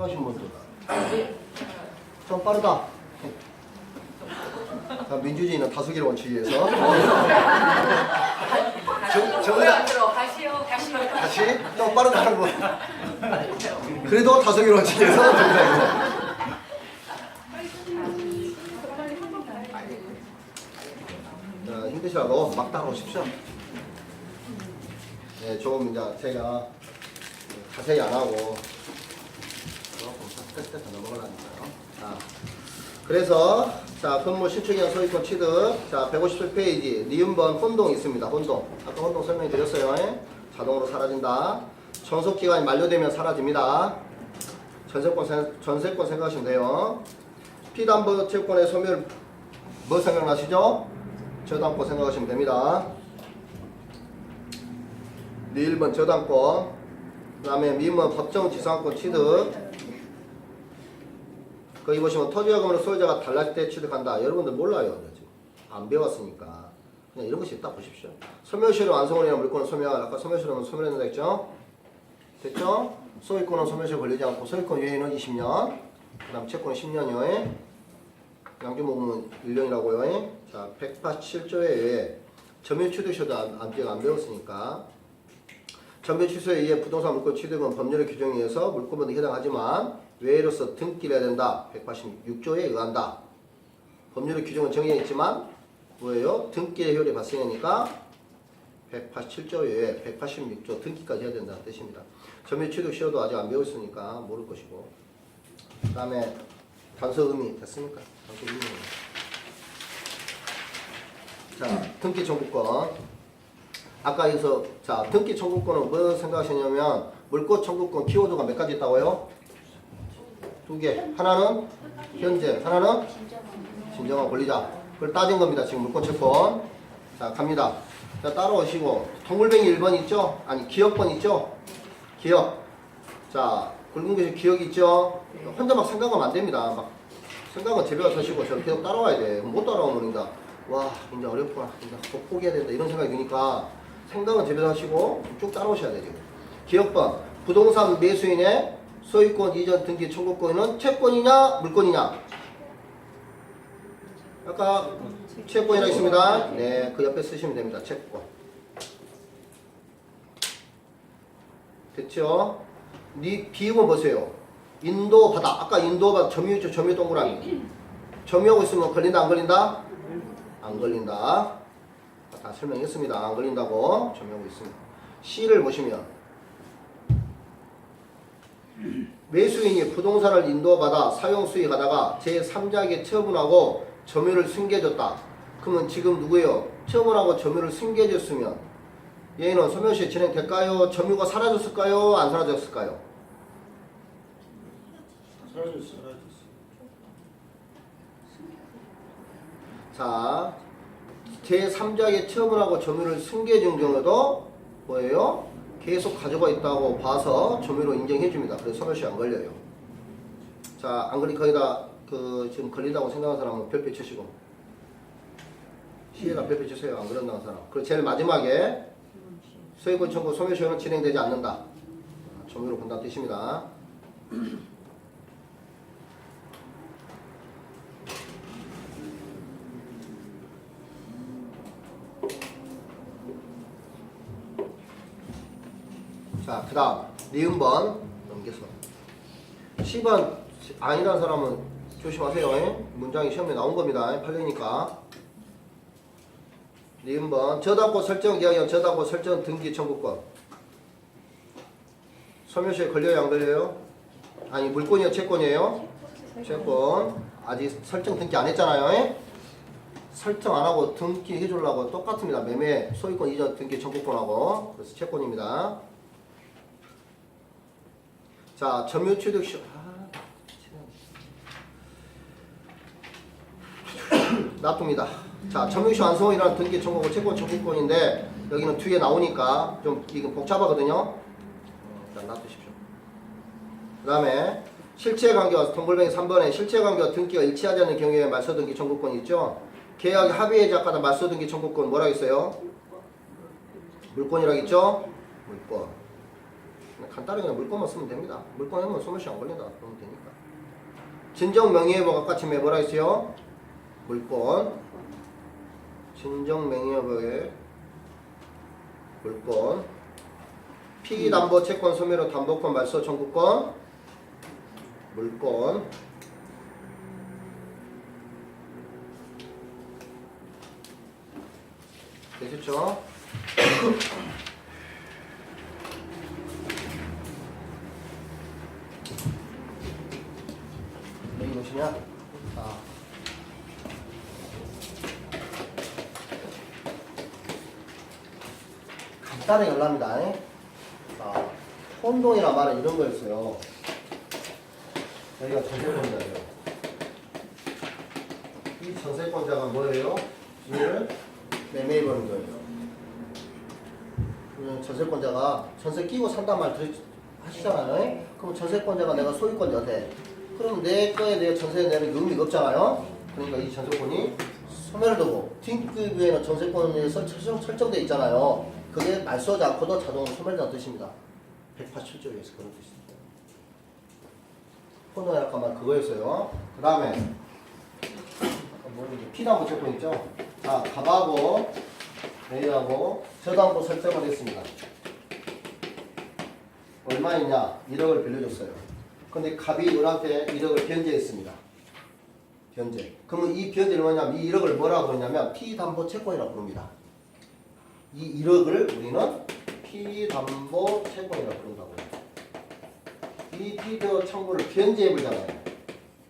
필요하신 분들. 좀 빠르다. 자, 민주주의는 다수결 원칙에서. 다시 좀 빠르다는 거. 그래도 다수결 원칙에서 정상입니다. 자, 힘드시라고 막 따라오십시오. 네, 조금 이제 제가 자세히 안 하고 조금 떼떼 넘어가려니까요. 자, 그래서 자, 건물 신축이나 소유권 취득. 자, 157페이지 니은번 혼동 있습니다. 혼동. 아까 혼동 설명드렸어요. 자동으로 사라진다. 전속기간이 만료되면 사라집니다. 전세권 생각하시면 돼요. 피담보 채권의 소멸 뭐 생각나시죠? 저당권 생각하시면 됩니다. 네 1번 저당권. 그 다음에 미음은 법정지상권 취득. 거기 보시면 토지자금으로 소유자가 달라질 때 취득한다. 여러분들 몰라요. 지금 안 배웠으니까. 그냥 이런 것이 딱 보십시오. 소멸시효로 완성을 해야 물건을 소멸. 아까 소멸시효는 소멸했는데 했죠? 됐죠? 소유권은 소멸시효 걸리지 않고 소유권 유예는 20년. 그 다음 채권은 10년이요. 양주목은 1년이라고요. 자, 187조에 점유 취득시효도 안 배웠으니까. 전매 취소에 의해 부동산 물권 취득은 법률의 규정에 의해서 물권분에 해당하지만 외로서 등기를 해야 된다. 186조에 의한다. 법률의 규정은 정해져 있지만 뭐예요? 등기의 효력이 발생하니까 187조에 186조 등기까지 해야 된다는 뜻입니다. 전매 취득 시효도 아직 안 배웠으니까 모를 것이고. 그 다음에 단서 의미 됐습니까? 단서 의미. 자, 등기 청구권. 아까 여기서 자, 등기 청구권은 뭐 생각하시냐면 물권 청구권 키워드가 몇 가지 있다고요? 2개. 하나는 현재, 하나는 진정한 권리자. 그걸 따진 겁니다. 지금 물권 채권. 자, 갑니다. 자, 따라오시고 동물뱅이 1번 있죠? 아니, 기억번 있죠? 기억. 자, 굵은 것이 기억이 있죠? 혼자 막 생각하면 안 됩니다. 막 생각은 제배가 서시고 저 계속 따라와야 돼. 못 따라오면 이제 와, 이제 어렵구나. 이제 포기해야 된다. 이런 생각이 드니까 생각은 제배하시고 쭉 따라오셔야 돼요. 기억번. 부동산 매수인의 소유권 이전 등기 청구권은 채권이냐 물권이냐? 아까 채권이라 있습니다. 네, 그 옆에 쓰시면 됩니다. 채권. 됐죠? 비용은 보세요. 인도받아. 아까 인도받아 점유죠. 점유 동그라미. 점유하고 있으면 걸린다 안 걸린다? 안 걸린다. 다 설명했습니다. 안 걸린다고 점유하고 있습니다. C를 보시면 매수인이 부동산을 인도받아 사용 수익하다가 제3자에게 처분하고 점유를 승계해줬다. 그러면 지금 누구예요? 처분하고 점유를 승계해줬으면 얘는 소멸시효 진행될까요? 점유가 사라졌을까요? 안 사라졌을까요? 사라졌어. 자, 제3자에게 처분하고 점유를 승계해준 경우에도 뭐예요? 계속 가져가 있다고 봐서 점유로 인정해줍니다. 그래서 소멸시효 안 걸려요. 자, 안 걸리 거기다 지금 걸린다고 생각하는 사람은 별표 치시고 시에다 별표 치세요. 안 걸린다는 사람. 그리고 제일 마지막에 소유권 청구 소멸시효는 진행되지 않는다. 점유로 본다는 뜻입니다. 자, 그 다음 니은번 넘겨서 10번 아니라는 사람은 조심하세요. 문장이 시험에 나온 겁니다. 팔리니까. 니은번 저당권 설정 기하여 저당권 설정 등기 청구권. 소멸시효에 걸려요 안 걸려요? 아니, 물권이요 채권이에요? 채권. 아직 설정 등기 안 했잖아요. 설정 안 하고 등기 해주려고 똑같습니다. 매매 소유권 이전 등기 청구권하고. 그래서 채권입니다. 자, 점유 취득 시 납두입니다. 자, 점유시 완성이라는 등기 청구권 채권 청구권인데 여기는 뒤에 나오니까 좀 이건 복잡하거든요. 일단 놔두십시오. 그 다음에 실체관계와 동물뱅이 3번에 실체관계와 등기가 일치하지 않는 경우에 말소등기 청구권이 있죠. 계약이 합의해자까다 말소등기 청구권 뭐라 했어요? 물권이라고 했죠? 물권. 간단하게 그냥 물건만 쓰면 됩니다. 물건 하면 소멸시 안 걸린다. 그러면 되니까. 진정 명의여부가 같이 뭐라 했어요? 물건. 진정 명의여부의 물건. 피담보 채권 소멸로 담보권 말소 청구권 물건. 되셨죠? 여기 보시면 간단하게 연락합니다. 혼동이란 말은 이런 거였어요. 여기가 전세권자예요. 이 전세권자가 뭐예요? 이를 매매해보는 거예요. 전세권자가 전세 끼고 산단 말 하시잖아요. 그럼 전세권자가 내가 소유권자 돼. 그럼 내 거에 대해 전세 내는 의미가 없잖아요. 그러니까 이 전세권이 소멸을 두고 뒷급에는 전세권이 설정되어 있잖아요. 그게 말소하지 않고도 자동으로 소멸된다는 뜻입니다. 187조에서 그런 뜻입니다. 혼동이 아까만 그거였어요. 그 다음에 피담보 채권 있죠? 자, 갑하고 A하고 저담보 설정을 했습니다. 얼마 있냐? 1억을 빌려줬어요. 근데 갑이 을한테 1억을 변제했습니다. 변제. 그러면 이 변제는 뭐냐면 이 1억을 뭐라고 그러냐면 피담보 채권이라고 부릅니다. 이 1억을 우리는 피담보 채권이라고 부른다고요. 이 피도 청구를 변제해보잖아요.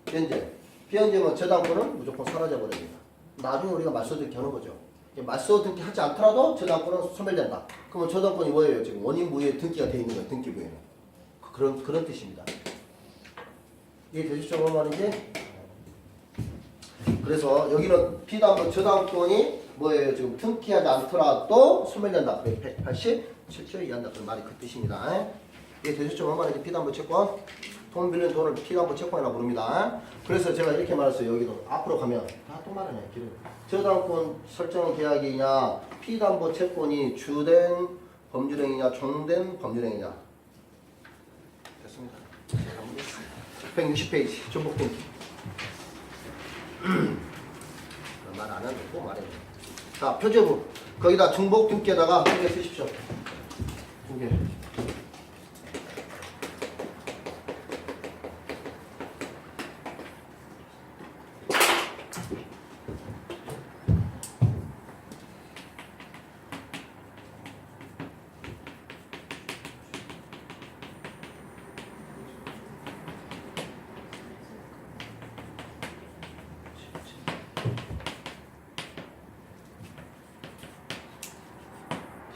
변제. 변제면 저당권은 무조건 사라져버립니다. 나중에 우리가 말소 등기 하는 거죠. 말소 등기 하지 않더라도 저당권은 소멸된다. 그러면 저당권이 뭐예요? 지금 원인부에 등기가 되어 있는 거예요. 등기부에는. 그런 뜻입니다. 이해 되시죠? 뭔 말인지? 그래서 여기는 피담보 저당권이 뭐예요? 지금 등기하지 않더라도 소멸된다. 187조에 의한다. 그런 말이 그 뜻입니다. 이해 되셨죠? 뭔 말인지? 피담보 채권. 돈 빌린 돈을 피담보 채권이라고 부릅니다. 그래서 제가 이렇게 말했어요. 여기도 앞으로 가면 또 말하네. 저당권 설정 계약이냐 피담보 채권이 주된 법률행위냐 종된 법률행위냐. 됐습니다. 160페이지 전복 등기. 말 안 하면 꼭 말해요. 자, 표제부. 거기다 중복 등기에다가 한 개 쓰십시오. 두 개.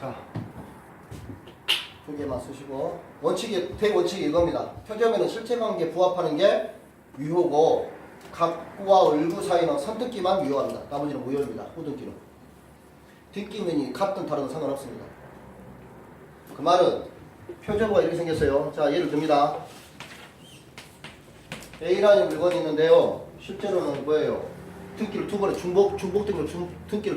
자, 두 개만 쓰시고 대원칙이 이겁니다. 표제면은 실체관계에 부합하는 게 유효고 갑과 을구 사이는 선등기만 유효합니다. 나머지는 무효입니다. 후등기는. 등기면이 같든 다른 상관없습니다. 그 말은 표제부가 이렇게 생겼어요. 자, 예를 듭니다. A라는 물건이 있는데요. 실제로는 뭐예요? 등기를 두 번 해. 중복 등기를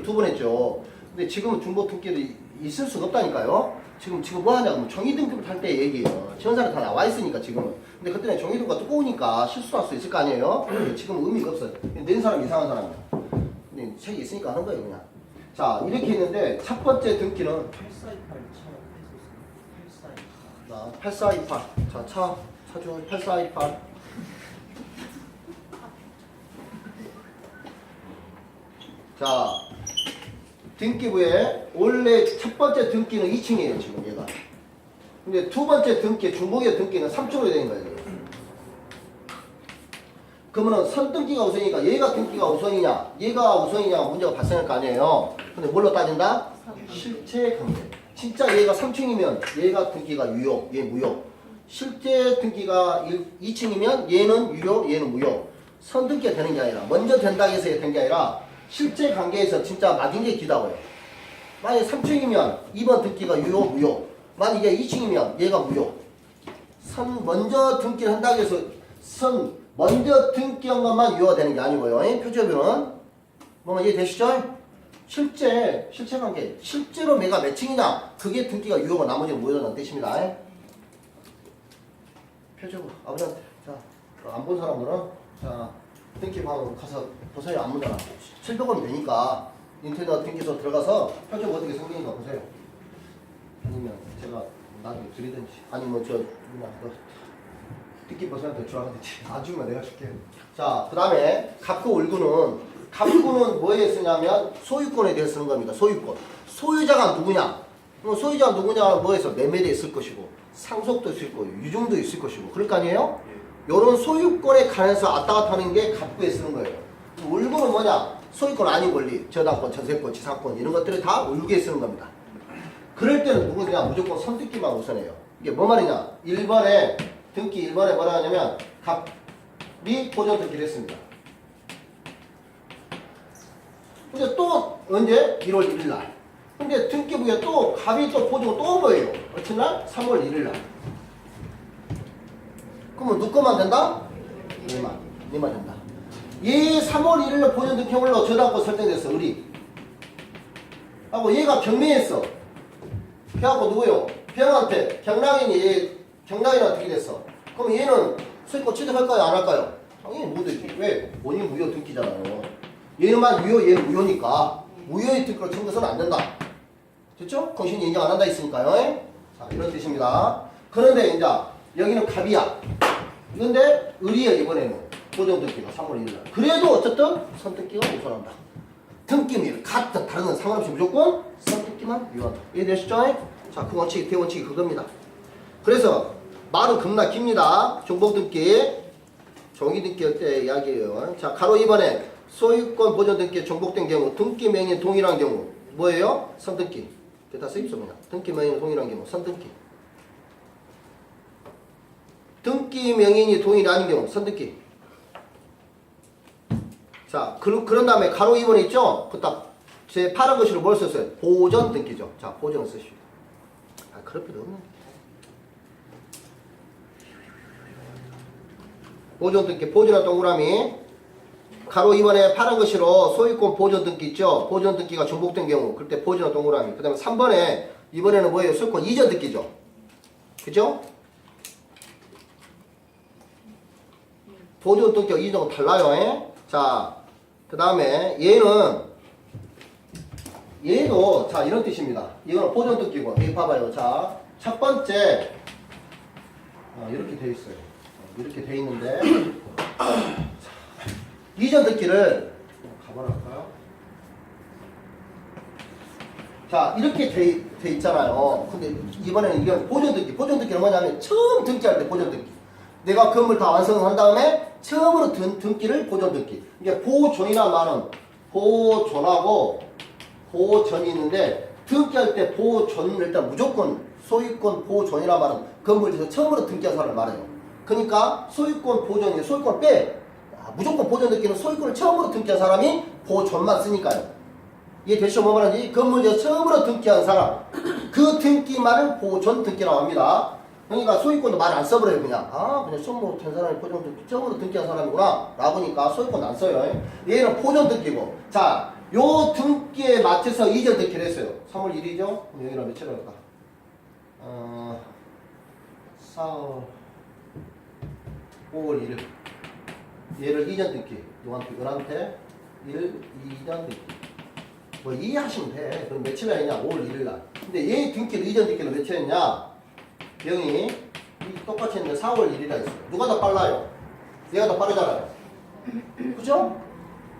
두 번 했죠. 근데 지금은 중복 등기를 있을 수가 없다니까요. 지금 뭐 하냐고 종이 등급을 탈 때 얘기예요. 지원사는 다 나와 있으니까 지금은. 근데 그때는 종이 등급가 두꺼우니까 실수할 수 있을 거 아니에요. 지금은 의미가 없어요. 낸 사람 이상한 사람이야. 근데 책이 있으니까 하는 거예요 그냥. 자, 이렇게 했는데 첫 번째 등기는 8428. 자, 차주 8428. 자, 등기부에 원래 첫 번째 등기는 2층이에요 지금 얘가. 근데 두 번째 등기 중복의 등기는 3층으로 되는 거예요. 그러면은 선등기가 우선이니까 얘가 등기가 우선이냐 얘가 우선이냐 문제가 발생할 거 아니에요. 근데 뭘로 따진다? 실체 관계. 진짜 얘가 3층이면 얘가 등기가 유효, 얘 무효. 실제 등기가 2층이면 얘는 유효, 얘는 무효. 선등기가 되는 게 아니라 먼저 된다고 해서 된 게 아니라 실제 관계에서 진짜 맞은 게 기다고요. 만약에 3층이면 2번 등기가 유효, 무효. 만약에 2층이면 얘가 무효. 먼저 등기를 한다고 해서 먼저 등기한 것만 유효되는 게 아니고요. 표제부는 뭐가 이해되시죠? 실제 관계. 실제로 내가 몇 층이냐 그게 등기가 유효고 나머지는 무효라는 뜻입니다. 표적으로 아버지한테 자안 본 사람들은 자 등기방 가서 보세요. 아무데나 700원 되니까 인터넷 등기소 들어가서 표적 어떻게 생기는가 보세요. 아니면 제가 나중에 드리든지 아니면 저 누나 듣기 버스한테 주라든지 나중에 내가 줄게. 자, 그 다음에 갑구 울구는 갑구는 뭐에 쓰냐면 소유권에 대해 쓰는 겁니다. 소유권. 소유자가 누구냐? 소유자가 누구냐 뭐에서 매매대에 있을 것이고 상속도 있을 거고 유증도 있을 것이고 그럴 거 아니에요? 요런 소유권에 관해서 왔다 갔다 하는 게 갑구에 쓰는 거예요. 울구는 뭐냐? 소유권 아닌 권리, 저당권, 전세권, 지상권 이런 것들을 다 울구에 쓰는 겁니다. 그럴 때는 누구냐? 무조건 선택기만 우선해요. 이게 뭐 말이냐? 1번에 등기 1번에 뭐라 하냐면 갑이 보존 등기를 했습니다. 근데 또 언제? 1월 1일 날. 근데 등기부에 또 갑이 또 보존 또 온 거예요. 어떤 날? 3월 1일 날. 그러면 누구 것만 된다? 얘만 된다. 얘 3월 1일 날 보존 등기물로 저당권 설정됐어. 우리. 하고 얘가 경매했어. 걔하고 누구요? 병한테 경락인이 어떻게 됐어? 그럼 얘는 소유권 취득할까요? 안 할까요? 당연히 못되지. 왜? 원인 무효 등기잖아요. 얘만 유효, 얘는 무효니까 무효의 등기를 청구서는 안 된다. 됐죠? 당신이 인정 안 한다 했으니까요. 자, 이런 뜻입니다. 그런데 이제 여기는 갑이야. 근데 을이야 이번에는 보존 등기가 3월 1일 날. 그래도 어쨌든 선택기가 우선한다. 등기는 같은 다른 건 상관없이 무조건 선택기만 유효한다. 이해되시죠? 자, 그 원칙이 대원칙이 그겁니다. 그래서 말은 겁나 깁니다. 종복등기, 종이등기할 때 이야기예요. 자, 가로 2번에 소유권 보존 등기에 종복된 경우 등기 명의 동일한 경우 뭐예요? 선등기. 다 쓰입소 그냥. 등기 명의 동일한 경우 선등기. 등기 명인이 동일이 아닌 경우 선등기. 자, 그런 다음에 가로 2번에 있죠? 그 딱 제 파란 글씨로 뭘 썼어요? 보존 등기죠. 자, 보존을 쓰시오. 아, 그럴 필요 없네. 보존 등기, 보존한 동그라미. 가로 2번에 파란 글씨로 소유권 보존 등기 있죠? 보존 등기가 중복된 경우, 그때 보존한 동그라미. 그 다음에 3번에, 이번에는 뭐예요? 소유권 이전 등기죠? 그죠? 보존 등기와 이전은 달라요. 에? 자, 그 다음에 얘도, 자, 이런 뜻입니다. 이거는 보존 등기고, 여기 봐봐요. 자, 첫 번째, 이렇게 돼 있어요. 이렇게 돼 있는데, 이전 등기를 가봐랄까요? 자, 이렇게 돼 있잖아요. 근데 이번에는 이건 보존 등기. 보존 등기는 뭐냐면 처음 등기할 때 보존 등기. 내가 건물 다 완성한 다음에 처음으로 등기를 보존 등기. 이게 보존이란 말은 보존하고 보존이 있는데 등기할 때 보존 일단 무조건 소유권 보존이란 말은 건물에서 처음으로 등기한 사람을 말해요. 그러니까 소유권 보존이 소유권 빼. 무조건 보존 등기는 소유권을 처음으로 등기한 사람이 보존만 쓰니까요. 이해되시죠? 뭐 말하는지? 건물에서 처음으로 등기한 사람 그 등기만을 보존 등기라고 합니다. 그러니까 소유권도 말 안 써버려요. 그냥 그냥 처음으로 된 사람이 보존 등기 처음으로 등기한 사람이구나 라고 하니까 소유권 안 써요. 얘는 보존 등기고 자, 요 등기에 맞춰서 이전 등기를 했어요. 3월 1일이죠? 여기는 며칠 할까? 4월 5월 1일 얘를 이전 등기 요한테 2전 등기 뭐 이해하시면 돼. 그럼 며칠 날이냐? 5월 1일 날. 근데 얘 등기를 이전 등기를 며칠 했냐? 병이 똑같이 했는데 4월 1일에 있어요. 누가 더 빨라요? 얘가 더 빠르잖아요. 그죠?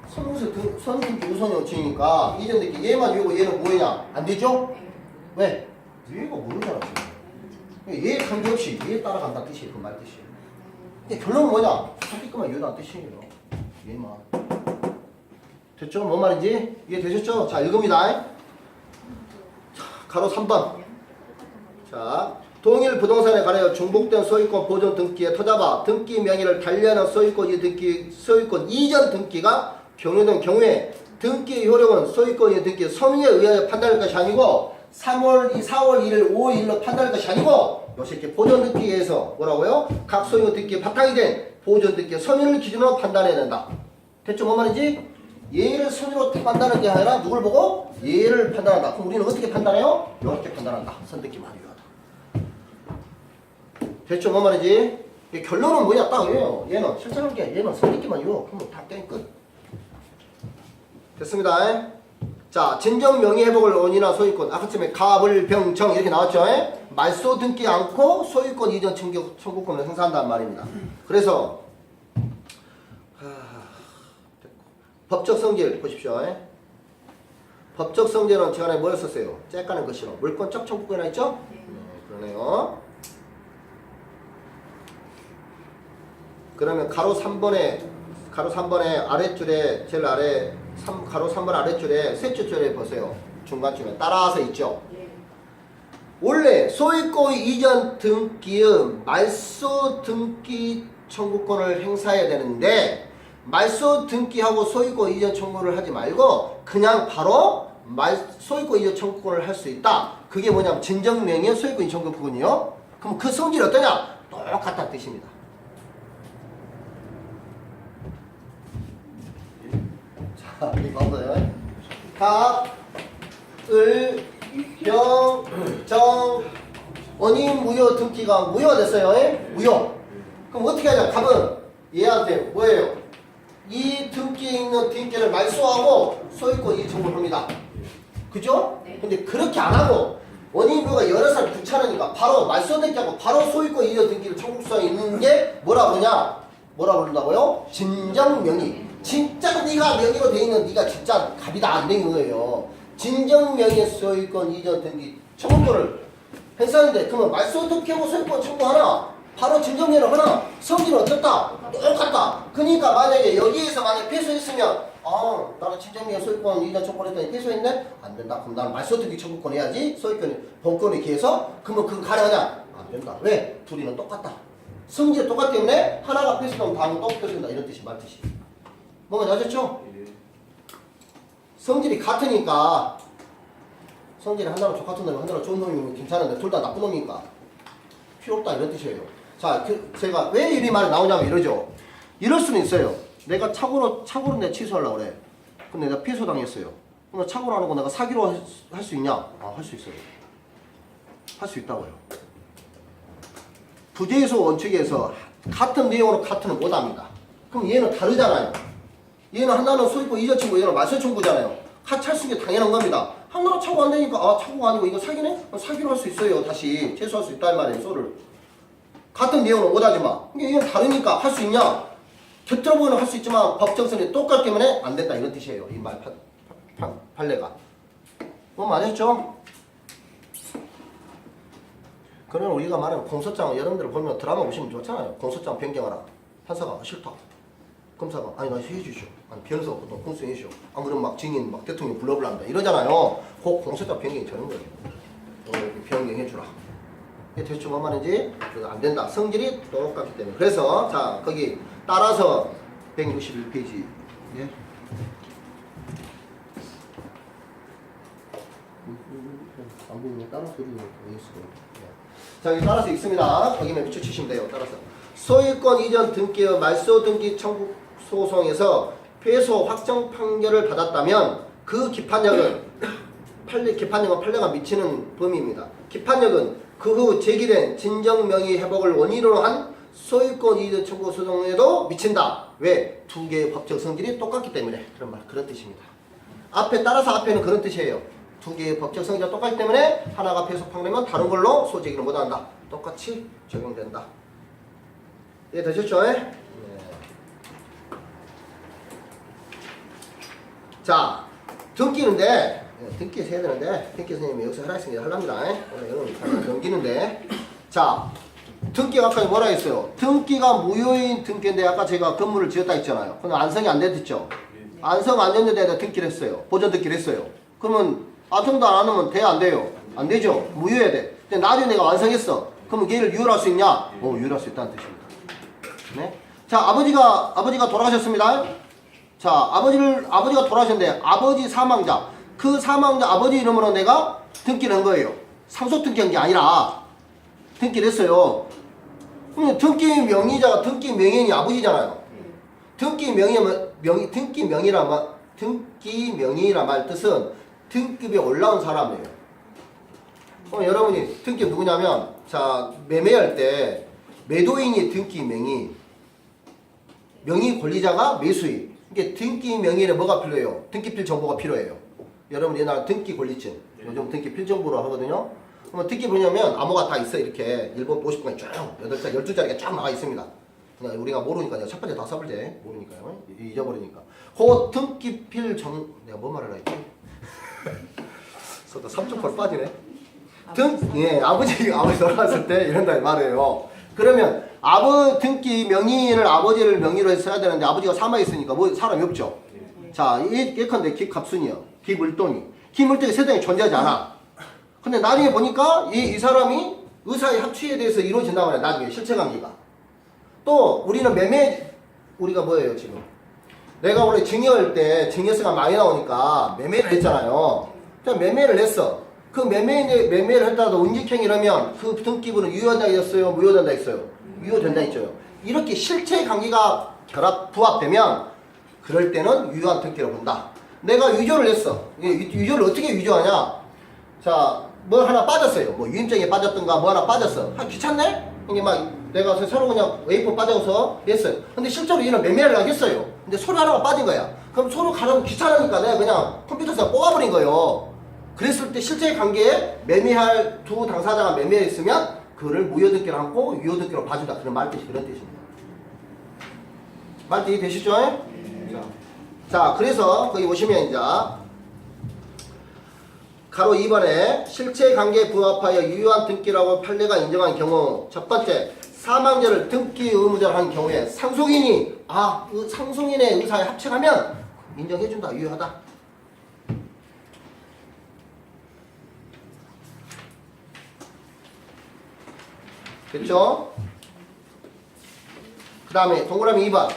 선등기 우선이 원칙이니까 이전 등기 얘만 유효고 얘는 뭐냐? 안 되죠? 왜? 얘가 모르잖아 지금. 얘 관계없이 얘 따라간다는 뜻이에요. 그 말 뜻이에요. 근데 결론은 뭐냐? 선택권만 유효한 뜻이에요. 얘만. 됐죠? 뭔 말인지 이해되셨죠? 자, 읽읍니다. 자, 가로 3번. 자, 동일 부동산에 관하여 중복된 소유권 보존 등기에 터잡아 등기 명의를 달리하는 소유권 이전 등기가 종료된 경우에 등기 효력은 소유권 등기 선의에 의하여 판단할 것이 아니고 4월 1일, 5월 1일로 판단할 것이 아니고 요 새끼 보존 등기에 의해서 뭐라고요? 각 소유권 등기에 바탕이 된 보존 등기의 선의를 기준으로 판단해야 된다. 됐죠? 뭔 말인지? 얘를 선의로 판단하는 게 아니라 누굴 보고? 얘를 판단한다. 그럼 우리는 어떻게 판단해요? 이렇게 판단한다. 선택기만 유효하다. 됐죠? 뭔 말인지? 결론은 뭐냐 딱 이래요. 얘는 실천한 게 얘는 선택기만요. 그러면 다 게임 끝. 됐습니다. 자, 진정 명의 회복을 원인이나 소유권 아까쯤에 갑을 병정 이렇게 나왔죠. 말소 등기 않고 소유권 이전 청구권을 행사한다는 말입니다. 그래서 법적 성질 보십시오. 법적 성질은 시간에 뭐였었어요? 째까는 것이로 물권적 청구권이나 있죠? 네, 그러네요. 그러면 가로 3번에 아랫줄에 제일 아래 가로 3번 아랫줄에 셋째 줄에 보세요. 중간줄에 따라서 있죠. 원래 소유권 이전 등기의 말소 등기 청구권을 행사해야 되는데 말소 등기하고 소유권 이전 청구를 하지 말고 그냥 바로 소유권 이전 청구권을 할 수 있다. 그게 뭐냐면 진정명의 소유권 이전 청구권이요. 그럼 그 성질이 어떠냐? 똑같다는 뜻입니다. 자, 이 봐보세요. 갑, 을, 병, 정, 원인 무효 등기가 무효가 됐어요. 무효. 그럼 어떻게 하냐? 갑은 얘한테 뭐예요? 이 등기에 있는 등기를 말소하고 소유권 이전 청구를 합니다. 그죠? 근데 그렇게 안 하고 원인 무효가 여러 살 귀찮으니까 바로 말소 등기하고 바로 소유권 이전 등기를 청구할 수 있는 게 뭐라 그러냐? 뭐라 그런다고요? 진정명의. 진짜 네가 명의로 돼 있는 네가 진짜 갑이다 안 되는 거예요. 진정명의 소유권 이전 등기 청구권을 행사하는데 그러면 말소 등기하고 소유권 청구하나? 바로 진정명의를 하나? 성질은 어떻다? 똑같다. 그러니까 만약에 여기에서 만약에 패소했으면 나는 진정명의 소유권 이전 청구를 했더니 패소했네? 안 된다. 그럼 나는 말소 등기 청구권 해야지. 소유권 본권에 기해서 그러면 그거 가능하냐? 안 된다. 왜? 둘이는 똑같다. 성질이 똑같기 때문에 하나가 패소하면 다음은 또 패소된다. 이런 뜻이 말뜻이. 뭔가 아셨죠? 성질이 같으니까 성질이 하나로 똑같은 놈이 하나로 좋은 놈이면 괜찮은데 둘 다 나쁜 놈이니까 필요 없다 이런 뜻이에요. 자, 제가 왜 이 말이 나오냐면 이러죠. 이럴 수는 있어요. 내가 착오로 내 취소하려고 그래. 근데 내가 피소당했어요. 그럼 착오로 하는 거 내가 사기로 할 수 있냐? 할 수 있어요. 할 수 있다고요. 부재소 원칙에서 같은 내용으로 같은 못합니다. 그럼 얘는 다르잖아요. 얘는 하나는 소유권 이전 청구, 얘는 말소 청구잖아요. 같이 할 수 있는 게 당연한 겁니다. 하나로 착오 안 되니까 착오가 아니고 이거 사기네? 사기로 할 수 있어요. 다시 재수할 수 있다 이 말이에요. 소를 같은 내용으로 못하지만 이게 얘는 다르니까 할 수 있냐? 곁들어 보이는 할 수 있지만 법정성이 똑같기 때문에 안 된다 이런 뜻이에요. 이 말 판례가 뭐 맞았죠? 그러면 우리가 말하는 공소장 여러분들 보면 드라마 보시면 좋잖아요. 공소장 변경하라. 판사가 싫다. 검사가 아니 나 해주시오. 아니 변호사가 보통 공소해 주시오. 안 그러면 막 증인 막 대통령 불러블란다 이러잖아요. 그 공소장 변경이 되는 거예요. 변경해 주라. 이게 대충 뭔 말인지 안 된다. 성질이 똑같기 때문에. 그래서 자 거기 따라서 161페이지 예. 안 보이면 따라서 읽으면 되겠어요. 자 여기 따라서 있습니다. 거기만 비춰주시면 돼요. 따라서 소유권 이전 등기의 말소 등기 청구 소송에서 패소 확정 판결을 받았다면 그 기판력은 기판력은 판례가 미치는 범위입니다. 기판력은 그 후 제기된 진정명의 회복을 원인으로 한 소유권 이전 청구 소송에도 미친다. 왜? 두 개의 법적 성질이 똑같기 때문에 그런 뜻입니다. 따라서 앞에는 그런 뜻이에요. 두 개의 법적 성질이 똑같기 때문에 하나가 패소 판례면 다른 걸로 소제기를 못한다. 똑같이 적용된다. 예, 되셨죠? 네. 자, 등기는데 등기에서 해야 되는데 등기 선생님이 여기서 하라했으니까 하랍니다. 오늘 여러분 넘기는데 자, 등기가 아까 뭐라 했어요? 등기가 무효인 등기인데 아까 제가 건물을 지었다 했잖아요. 그럼 안성이 안 됐죠? 안성 안 됐는데 내가 등기를 했어요. 보전 등기를 했어요. 그러면 안성도 안 하면 돼? 안 돼요? 안 되죠? 무효해야 돼. 근데 나중에 내가 완성했어. 그러면 얘를 유효할 수 있냐? 유효할 수 있다는 뜻입니다. 네? 자, 아버지가 돌아가셨습니다. 자, 아버지가 돌아가셨는데 아버지 사망자, 그 사망자 아버지 이름으로 내가 등기를 한 거예요. 상속 등기한 게 아니라 등기를 했어요. 그럼 등기 명의자가 등기 명의인이 아버지잖아요. 등기 명의라 말 뜻은 등급이 올라온 사람이에요. 여러분이 등기 누구냐면 자 매매할 때 매도인이 등기 명의, 명의 권리자가 매수인. 이게 등기 명의에는 뭐가 필요해요? 등기필 정보가 필요해요. 여러분 옛날 등기 권리증, 요즘 등기필 정보로 하거든요. 그러면 등기 뭐냐면 암호가 다 있어. 이렇게 1번 50번에 쭉 8자리, 12자리가 쫙 나와 있습니다. 그냥 우리가 모르니까 내가 첫 번째 다 써볼게. 모르니까요. 잊어버리니까. 그 등기필 내가 뭐 말을 했지? 쏟아 3.8 빠지네. 아버지 돌아갔을 때 이런다 말이에요. 그러면 등기 명의인을 아버지를 명의로 해서 써야 되는데 아버지가 사망 있으니까 뭐 사람이 없죠. 자, 예컨대 기값순이요. 기물동이. 기물동이 세상에 존재하지 않아. 근데 나중에 보니까 이 사람이 의사의 합치에 대해서 이루어진다고 해요. 나중에 실체관계가. 또 우리는 우리가 뭐예요 지금? 내가 원래 증여할 때 증여세가 많이 나오니까 매매를 했잖아요. 그냥 매매를 했어. 그 매매를 했다도 운직행위라면 그 등기부는 유효한다 했어요? 무효된다 했어요? 유효된다 했죠. 이렇게 실체관계가 부합되면 그럴 때는 유효한 등기로 본다. 내가 위조를 했어. 위조를 어떻게 위조하냐? 자, 뭐 하나 빠졌어요. 뭐 유임증에 빠졌던가 뭐 하나 빠졌어. 귀찮네? 이게 막 내가 서로 그냥 웨이프 빠져서 했어요. 근데 실제로 얘는 매매를 하겠어요. 근데 서류 하나가 빠진 거야. 그럼 서로 가려면 귀찮으니까 내가 그냥 컴퓨터에서 뽑아버린 거예요. 그랬을 때 실제 관계에 매매할 두 당사자가 매매했으면 그를 무효등기로 하고 유효등기로 봐준다. 그런 말뜻이 그런 뜻입니다. 말뜻이 되시죠? 자, 그래서 거기 보시면 이제 가로 2번에 실체관계에 부합하여 유효한 등기라고 판례가 인정한 경우 첫 번째 사망자를 등기 의무자로 한 경우에 상속인이 그 상속인의 의사에 합치하면 인정해준다. 유효하다. 됐죠? 그 다음에 동그라미 2번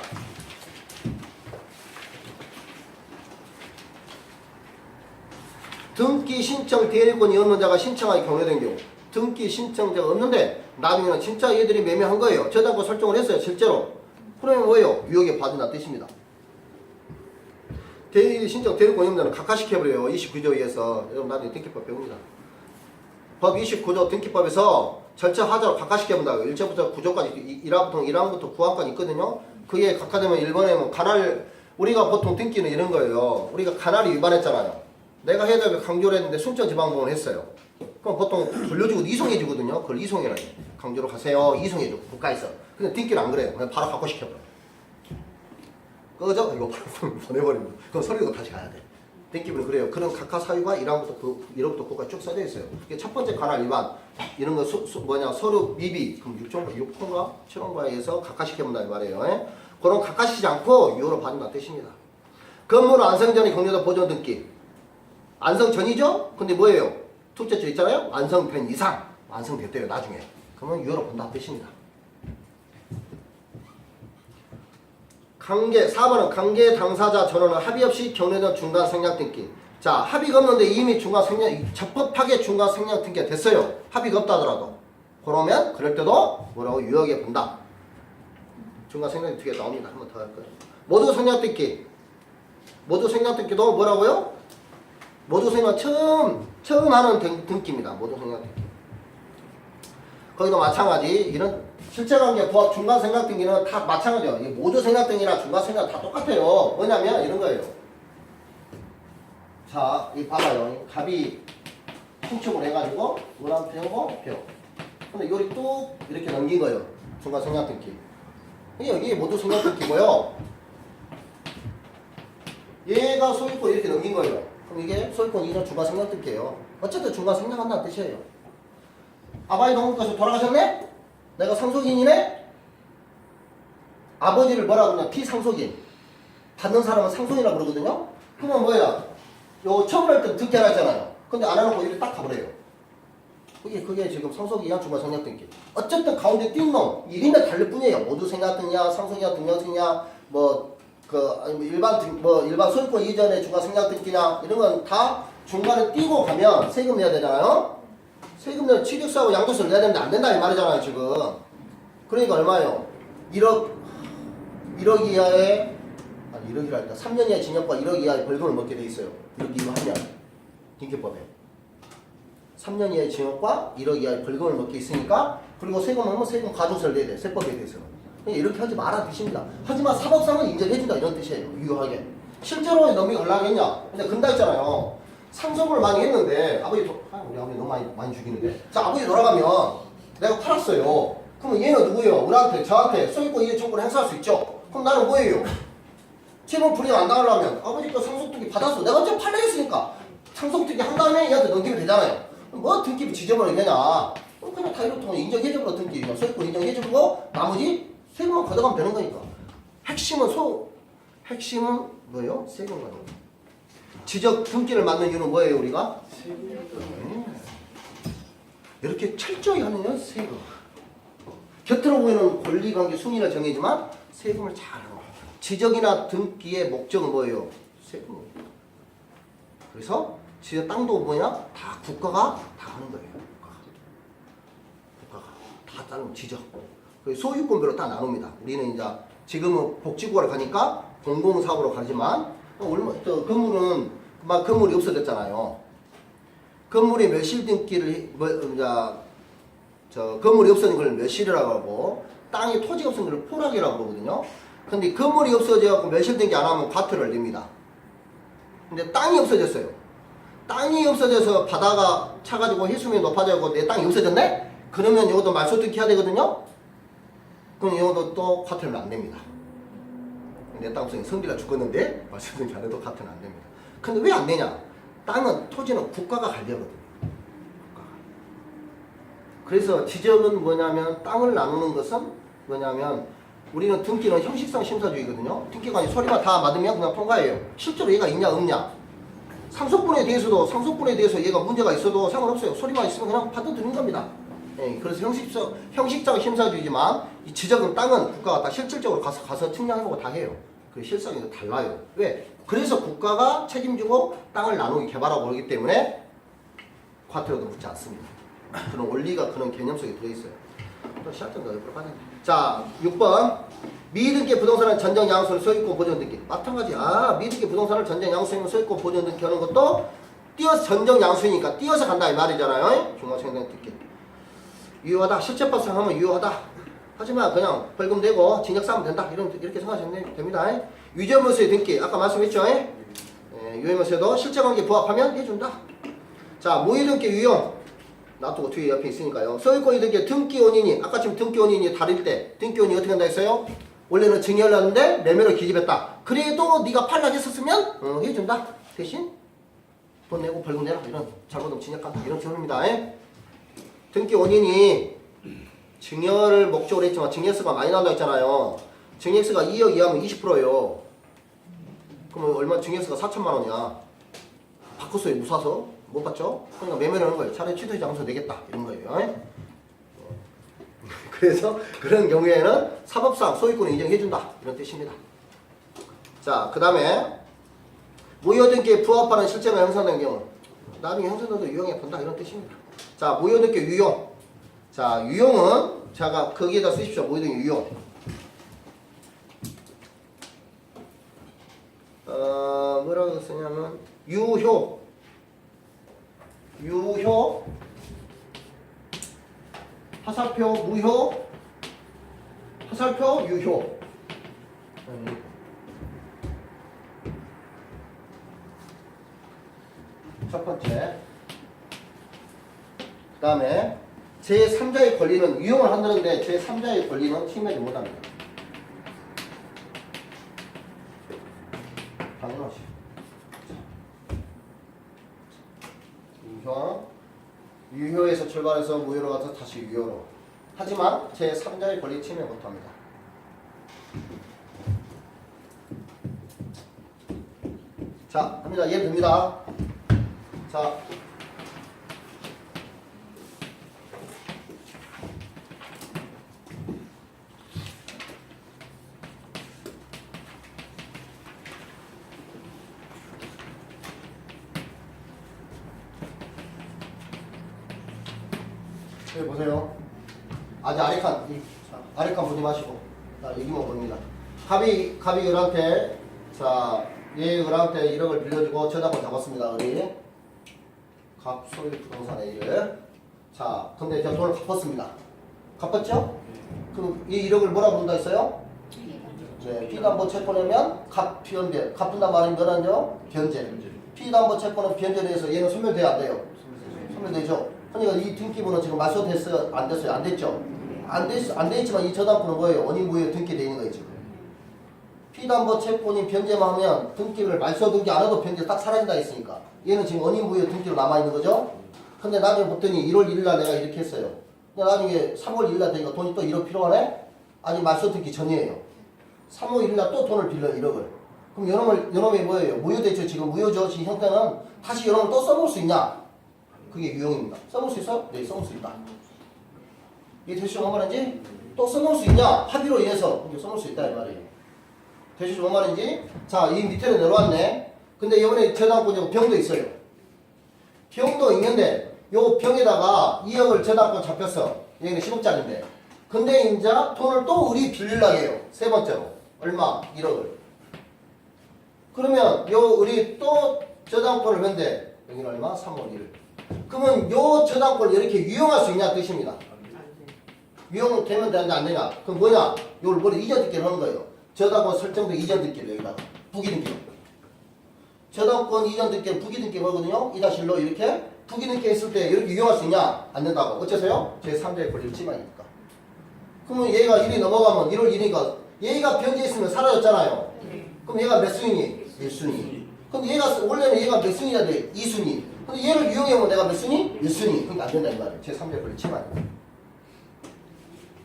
등기 신청 대리권이 없는 자가 신청하기 경로된 경우 등기 신청자가 없는데 나중에는 진짜 얘들이 매매한 거예요. 저당권 설정을 했어요. 실제로. 그러면 뭐예요? 유효하게 봐준다는 뜻입니다. 대리 신청 대리권이 없는 자는 각하시켜버려요. 29조에 의해서. 여러분 나중에 등기법 배웁니다. 법 29조 등기법에서 절차 하자로 각하시켜본다. 1조부터 9조까지 1항부터 9항까지 있거든요. 그게 각하되면 1번에 뭐 우리가 보통 등기는 이런 거예요. 우리가 가나리 위반했잖아요. 내가 해답을 강조를 했는데 순천지방법원을 했어요. 그럼 보통 돌려주고 이송해주거든요. 그걸 이송해라. 강조로 가세요. 이송해주고 국가에서. 근데 등기는 안 그래요. 그냥 바로 각하시켜버려요. 꺼져? 이거 바로 보내버립니다. 그럼 서류도 다시 가야 돼. 등기부는 그래요. 그런 각하 사유가 1항부터 9까지 쭉 써져 있어요. 이게 첫 번째 관할 위반 이런 거 서류 미비 그럼 6호인가 7호인가에 의해서 각하시켜본다 이 말이에요. 그런 각하시지 않고 유효로 받는다는 뜻입니다. 건물 완성 전에 경료자 보존 등기 완성 전이죠? 근데 뭐예요? 투째줄 있잖아요? 완성된 이상 완성됐대요. 나중에 그러면 유효로 본다는 뜻입니다. 4번은 관계 당사자 전원은 합의 없이 경로된 중간 생략 등기. 자, 합의가 없는데 이미 중간 생략, 적법하게 중간 생략 등기가 됐어요. 합의가 없다 하더라도. 그러면 그럴 때도 뭐라고 유효하게 본다. 중간 생략 등기가 나옵니다. 한 번 더 할 거예요. 모두 생략 등기. 모두 생략 등기도 뭐라고요? 모두 생략 처음 하는 등기입니다. 모두 생략 등기. 거기도 마찬가지 이런 실체관계 부합 중간 생략 등기는 다 마찬가지예요. 모두 생략 등기나 중간 생략 다 똑같아요. 뭐냐면 이런 거예요. 자, 이 봐봐요. 갑이 신축을 해가지고 노란 펴고 펴. 근데 요리 뚝 이렇게 넘긴 거예요. 중간 생략 등기. 이게 모두 생략 등기고요. 얘가 소유권 이렇게 넘긴 거예요. 그럼 이게 소유권 이전 중간 생략 등기예요. 어쨌든 중간 생략한다는 뜻이에요. 아바이 동물께서 돌아가셨네? 내가 상속인이네? 아버지를 뭐라고 그러냐? 피상속인. 받는 사람은 상속인이라고 그러거든요? 그러면 뭐야? 요 처분할 때 등기 안 했잖아요. 근데 안 해놓고 이렇게 딱 가버려요. 그게 지금 상속이야, 중간 생략 등기. 어쨌든 가운데 띈 놈, 이름에 다를 뿐이에요. 모두 생략 등이야, 상속이야, 등량증이야, 일반 소유권 이전에 중간 생략 등기냐, 이런 건 다 중간에 띄고 가면 세금 내야 되잖아요? 세금 내면 취득세하고 양도세를 내야 되는데 안 된다 이 말이잖아요 지금. 그러니까 얼마예요? 1억 이하의 1억이랄까 3년 이하의 징역과 1억 이하의 벌금을 먹게 돼 있어요. 1억 이하 하면 등기법에 3년 이하의 징역과 1억 이하의 벌금을 먹게 있으니까 그리고 세금하면 세금 가중세를 내야 돼. 세법에 대해서는. 이렇게 하지 마라 뜻입니다. 하지만 사법상은 인정해준다 이런 뜻이에요. 유효하게. 실제로 너무 얼마겠냐? 근데 근다 했잖아요. 상속을 많이 했는데 아버지 우리 아버지 너무 많이 죽이는데. 자 아버지 돌아가면 내가 팔았어요. 그럼 얘는 누구예요? 우리한테 저한테 소유권 이해 청구를 행사할 수 있죠. 그럼 나는 뭐예요? 채무 불이행 안 당하려면 아버지 거 상속등기 받았어. 내가 어차피 팔려 했으니까 상속등기 한 다음에 얘한테 넘기면 되잖아요. 뭐 등기부 지져버리겠냐? 그냥 다 이렇게 인정해줘버려 등기. 소유권 인정해주고 나머지 세금만 걷어가면 되는 거니까. 핵심은 뭐예요? 세금 가는 거. 지적 등기를 맞는 이유는 뭐예요 우리가? 이렇게 철저히 하면요 세금. 곁으로 보이는 권리관계 순위를 정해지만 세금을 잘 하는 거예요. 지적이나 등기의 목적은 뭐예요? 세금입니다. 그래서 지적 땅도 뭐냐? 다 국가가 다 하는 거예요. 국가가 다 따르는 지적. 소유권별로 다 나눕니다. 우리는 이제 지금은 복지국가를 가니까 공공사업으로 가지만 또 건물은 막 건물이 없어졌잖아요. 건물이 멸실 등기를 건물이 없어진 걸 멸실이라고 하고 땅이 토지가 없어진 걸 포락이라고 그러거든요. 근데 건물이 없어져갖고 멸실 등기 안 하면 과태료를 냅니다. 근데 땅이 없어졌어요. 땅이 없어져서 바다가 차가지고 해수면이 높아져서 내 땅이 없어졌네? 그러면 이것도 말소 등기 해야 되거든요. 그럼 이것도 또 과태료를 안 냅니다. 내 땅 없으니 성질나 죽었는데 말소 등기 안 해도 과태료는 안 냅니다. 근데 왜 안 내냐? 토지는 국가가 관리하거든요. 국가가. 그래서 지적은 뭐냐면 땅을 나누는 것은 뭐냐면 우리는 등기는 형식상 심사주의거든요. 등기관이 소리만 다 맞으면 그냥 통과해요. 실제로 얘가 있냐 없냐. 상속분에 대해서 얘가 문제가 있어도 상관없어요. 소리만 있으면 그냥 받아들이는 겁니다. 예, 그래서 형식상 심사주의지만 이 지적은 땅은 국가가 다 실질적으로 가서 측량해보고 다 해요. 그 실상이 달라요. 왜? 그래서 국가가 책임지고 땅을 나누기 개발하고 그러기 때문에 과태료도 묻지 않습니다. 그런 원리가 그런 개념 속에 들어있어요. 또 시작점 더 옆으로 가자. 자, 6번. 미등기 부동산은 전정 양수는 소유권 보존 등기. 마찬가지. 미등기 부동산을 전정 양수는 소유권 보존 등기 하는 것도 띄어서 전정 양수니까 띄어서 간다 이 말이잖아요. 중앙생명 등기. 유효하다. 실제법상 하면 유효하다. 하지만 그냥 벌금 내고 징역 싸면 된다. 이렇게 생각하시면 됩니다. 유죄물수의 등기. 아까 말씀했죠? 유죄물수에도 실제관계 부합하면 해준다. 자, 무효등기 유용. 놔두고 뒤에 옆에 있으니까요. 소유권 등기 등기 원인이 아까 지금 등기 원인이 다를 때 등기 원인이 어떻게 한다 했어요? 원래는 증여를 하는데 매매로 기집했다. 그래도 네가 팔라 했었으면 해준다. 대신 돈 내고 벌금 내라. 이런 잘못하면 징역 간다. 이런 처분입니다. 등기 원인이 증여를 목적으로 했지만 증여수가 많이 나온다 했잖아요. 증여수가 2억 이하면 20%예요. 그러면 얼마 증여수가 4천만 원이야. 바꿨어요. 무사서. 못 받죠? 그러니까 매매를 하는 거예요. 차라리 취득 장소 내겠다. 이런 거예요. 그래서 그런 경우에는 사법상 소유권을 인정해준다. 이런 뜻입니다. 자, 그 다음에 무효등기에 부합하는 실제가 형성된 경우 나중에 형성돼도 유용해 본다. 이런 뜻입니다. 자, 무효등기 유용. 자, 유용은 제가 거기에다 쓰십시오. 무효등기 유용. 뭐라고 쓰냐면 유효, 화살표 무효, 화살표 유효. 첫 번째. 그 다음에 제3자의 권리는 유용을 한다는데 제3자의 권리는 침해하지 못합니다. 당연하지. 유효에서 출발해서 무효로 가서 다시 유효로. 하지만 제3자의 권리 침해 못합니다. 자, 합니다. 이해 됩니다. 자. 여기 보세요. 아직 아래칸 보지 마시고. 자, 여기만 보입니다. 갑이 을한테, 자, 얘 을한테 1억을 빌려주고 전화번 잡았습니다. 우리. 갑 소유 부동산의 일을. 자, 근데 제가 돈을 갚았습니다. 갚았죠? 그럼 이 1억을 뭐라 부른다 했어요? 네, 피담보채권이면 갚변제. 갚는단 말은 뭐라는요? 변제. 피담보채권은 변제에 대해서 얘는 소멸돼야 안 돼요? 소멸되죠? 그러니까 이 등기부는 지금 말소됐어요? 안 됐어요? 안 됐죠? 안 됐지만 이 저당권은 뭐예요? 원인무효에 등기되어 있는 거예요, 지금. 피담보채권이 변제만 하면 등기를 말소 등기 안 해도 변제 딱 사라진다 했으니까. 얘는 지금 원인무효 등기로 남아있는 거죠? 근데 나중에 봤더니 1월 1일 날 내가 이렇게 했어요. 근데 나중에 3월 1일 날 되니까 돈이 또 1억 필요하네? 아니, 말소 등기 전이에요. 3월 1일 날 또 돈을 빌려 1억을. 그럼 요놈이 뭐예요? 무효됐죠? 지금 무효죠? 지금 형태는 다시 요놈을 또 써볼 수 있냐? 그게 유형입니다. 써볼 수 있어? 네, 써볼 수 있다. 이게 되시죠? 뭔 말인지? 또 써볼 수 있냐? 합의로 인해서 써볼 수 있다 이 말이에요. 되시죠? 뭔 말인지? 자, 이 밑에는 내려왔네. 근데 이번에 저당권 병도 있어요. 병도 있는데 요 병에다가 2억을 저당권 잡혔어. 얘는 10억짜리인데. 근데 이제 돈을 또 우리 빌리려고 해요. 세 번째로. 얼마? 1억을. 그러면 요 우리 또 저당권을 왠데 여기는 얼마? 3월 1일. 그러면 요 저당권을 이렇게 유용할 수 있냐 뜻입니다. 유용되면 되는데 안 되냐? 그럼 뭐냐? 요걸 뭐를 이전듣기를 하는 거예요. 저당권 설정도 이전듣기를 여기다가 부기등기. 저당권 이전듣기를 부기등기 하거든요. 이다실로 이렇게 부기등기 했을 때 이렇게 유용할 수 있냐? 안 된다고. 어째서요? 제3자의 권리를 침해하니까. 그러면 얘가 1이 넘어가면 1월 1이니까 얘가 변제했으면 사라졌잖아요. 그럼 얘가 몇 순위? 1순위. 근데 얘가 원래는 얘가 몇 순위야 돼? 2순위. 근데 얘를 이용해보면 내가 몇 순위? 1순위. 그러니까 안 된다 이 말이에요. 제3자의 권리 침해하니까.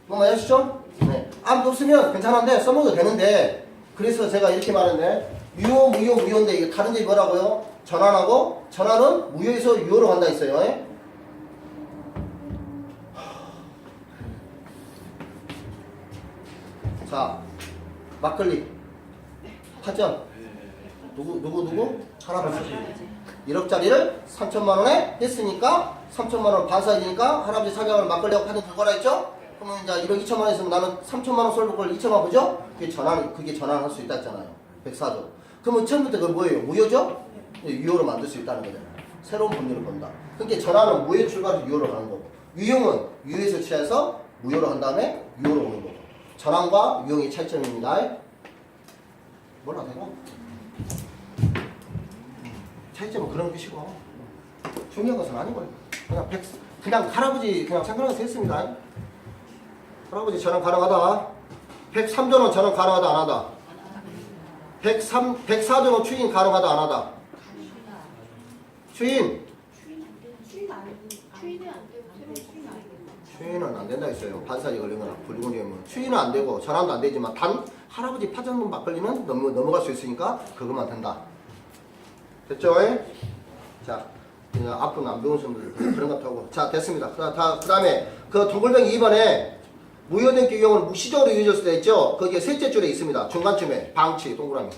뭔가 아시죠? 네. 아무도 없으면 괜찮은데 써먹어도 되는데 그래서 제가 이렇게 말했는데 유효, 무효, 무효인데 이게 다른 점이 뭐라고요? 전환하고 전환은 무효에서 유효로 간다 했어요. 예? 자, 막걸리 파전 누구? 할아버지 1억짜리를 3천만 원에 했으니까 3천만 원 반사이니까 할아버지 사장을 막걸리하고 파는 그거라 했죠? 그러면 이제 1억 2천만 원 있으면 나는 3천만 원 솔부 걸 2천만 보죠? 그게 전환할 수 있다 했잖아요. 104조. 그러면 처음부터 그건 뭐예요? 무효죠? 유효로 만들 수 있다는 거잖아요. 새로운 법률을 본다. 그러니까 전환은 무효 출발해서 유효로 가는 거고 유용은 유효에서 취해서 무효로 한 다음에 유효로 오는 거고 전환과 유용의 차이점입니다. 몰라 되고? 차이점은 그런 뜻이고 중요한 것은 아니고요. 그냥 할아버지 그냥 생각해서 했습니다. 할아버지 전환 가능하다. 103조는 전환 가능하다 안 하다. 104조는 추인 가능하다 안 하다. 추인은 안 된다 했어요. 반사지 걸리거나 불구니면 추인은 안 되고 전환도 안 되지만 단 할아버지 파전문 막걸리는 넘어갈 수 있으니까 그것만 된다. 됐죠? 자, 앞으로는 안 배운 분들 그런 것 하고 자 됐습니다. 그 다음에 그 동글뱅이 2번에 무효된 규정은 무시적으로 이루어졌을 때 있죠? 거기에 셋째 줄에 있습니다. 중간쯤에 방치 동그라미